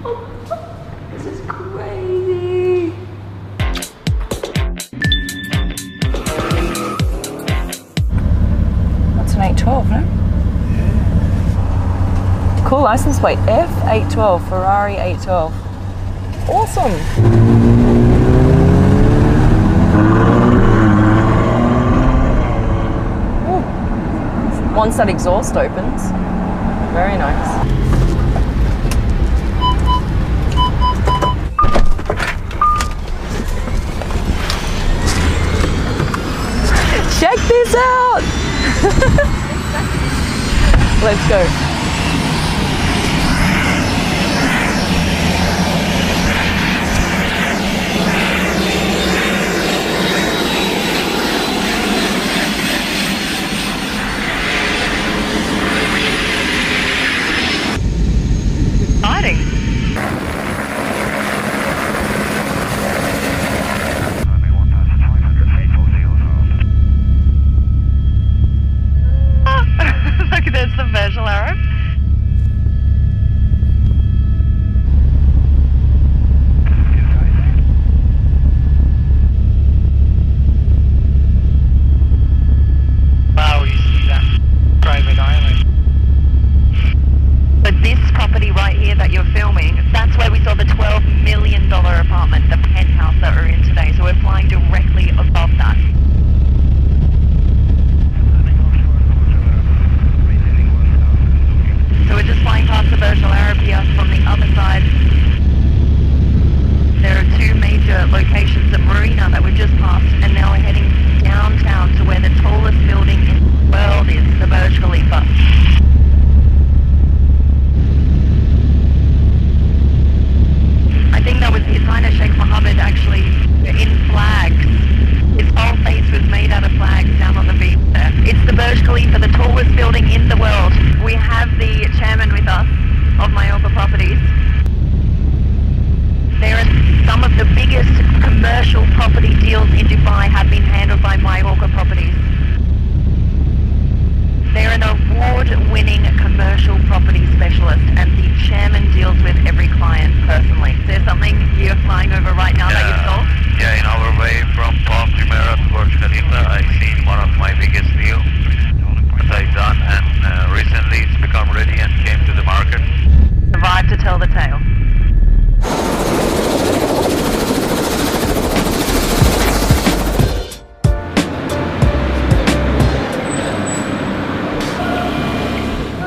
Oh, this is crazy. That's an 812, no? Cool license plate, F812, Ferrari 812. Awesome. Ooh. Once that exhaust opens, very nice. Check this out! Let's go.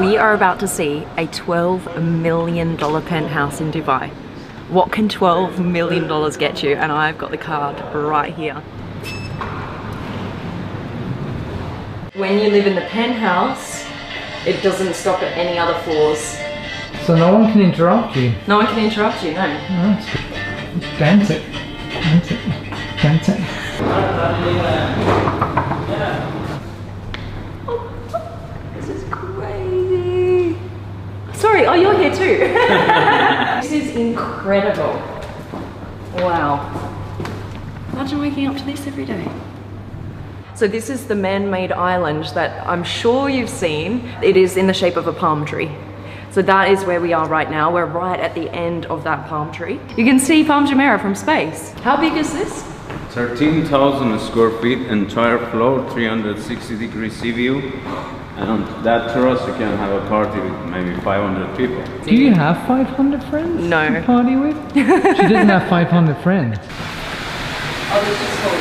We are about to see a $12 million penthouse in Dubai. What can $12 million get you? And I've got the card right here. When you live in the penthouse, it doesn't stop at any other floors. So no one can interrupt you? No one can interrupt you, no. Oh, that's good. Dance it. Dance it. Dance it. This is crazy. Sorry, oh, you're here too. This is incredible. Wow. Imagine waking up to this every day. So this is the man-made island that I'm sure you've seen. It is in the shape of a palm tree. So that is where we are right now. We're right at the end of that palm tree. You can see Palm Jumeirah from space. How big is this? 13,000 square feet, entire floor, 360-degree sea view. And on that terrace you can have a party with maybe 500 people. Do you have 500 friends No. to party with? She doesn't have 500 friends. Oh, this is cool.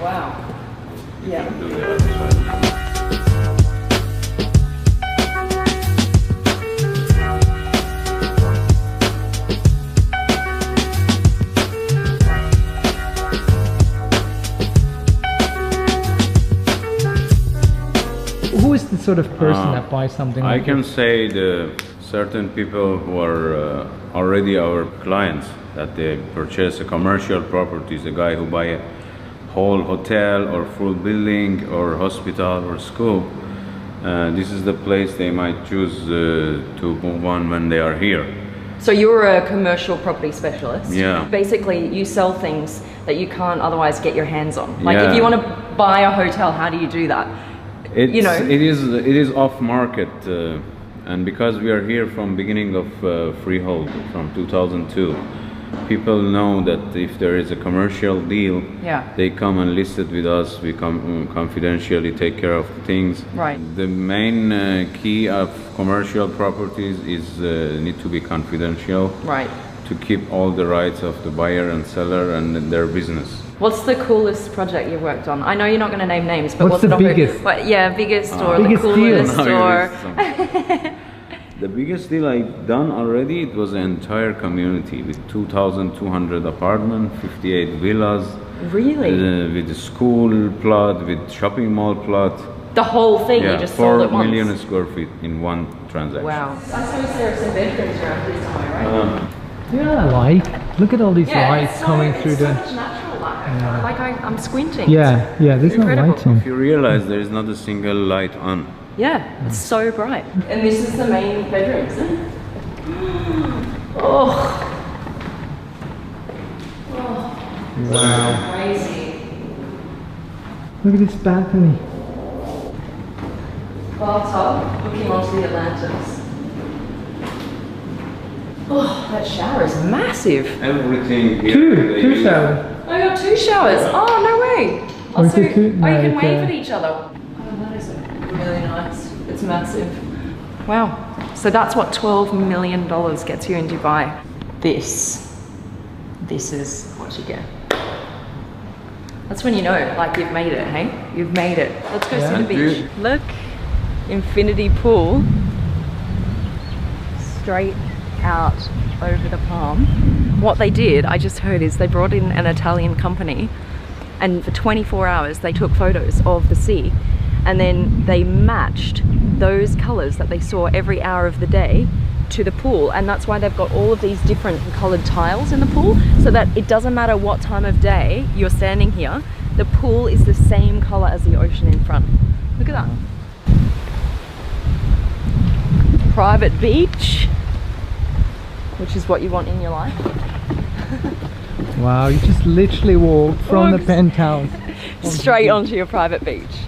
Wow. Yeah. Who is the sort of person that buys something I like can this? say the certain people who are already our clients, that they purchase a commercial properties, a guy who buy a whole hotel or full building or hospital or school. This is the place they might choose to move on when they are here. So you're a commercial property specialist. Yeah. Basically, you sell things that you can't otherwise get your hands on. Like Yeah. if you want to buy a hotel, how do you do that? It's, You know. it is off market And because we are here from beginning of freehold from 2002, people know that if there is a commercial deal, they come and list it with us. We come confidentially take care of things. Right. The main key of commercial properties is need to be confidential. Right. To keep all the rights of the buyer and seller and their business. What's the coolest project you've worked on? I know you're not going to name names, but what's the biggest? Biggest or biggest the coolest deal. or... The biggest deal I've done already, it was an entire community with 2,200 apartments, 58 villas. Really? With a school plot, with shopping mall plot. The whole thing you just sold at 4 once? million square feet in one transaction. Wow. I suppose there are some bedrooms around here somewhere, right? Yeah, light. Look at all these lights coming through the... the... so much natural light. Like I'm squinting. Yeah, there's no lighting. If you realize there is not a single light on. Yeah, it's so bright. And this is the main bedroom, isn't it? Oh. Wow. Crazy. Look at this balcony. Bathtub looking onto the Atlantis. Oh, that shower is massive. Everything here. Two showers. Oh, you got 2 showers. Oh, no way. Or is it two? You No, can it's, wave at each other. Oh, that is really nice. It's massive. Wow. So that's what $12 million gets you in Dubai. This is what you get. That's when you know, like, you've made it, hey? You've made it. Let's go see the beach. Look, infinity pool. Straight out over the palm. What they did, I just heard, is they brought in an Italian company, and for 24 hours they took photos of the sea, and then they matched those colors that they saw every hour of the day to the pool, and that's why they've got all of these different colored tiles in the pool, so that it doesn't matter what time of day you're standing here, the pool is the same color as the ocean in front. Look at that. Private beach, which is what you want in your life. Wow, you just literally walk from the penthouse straight onto your private beach.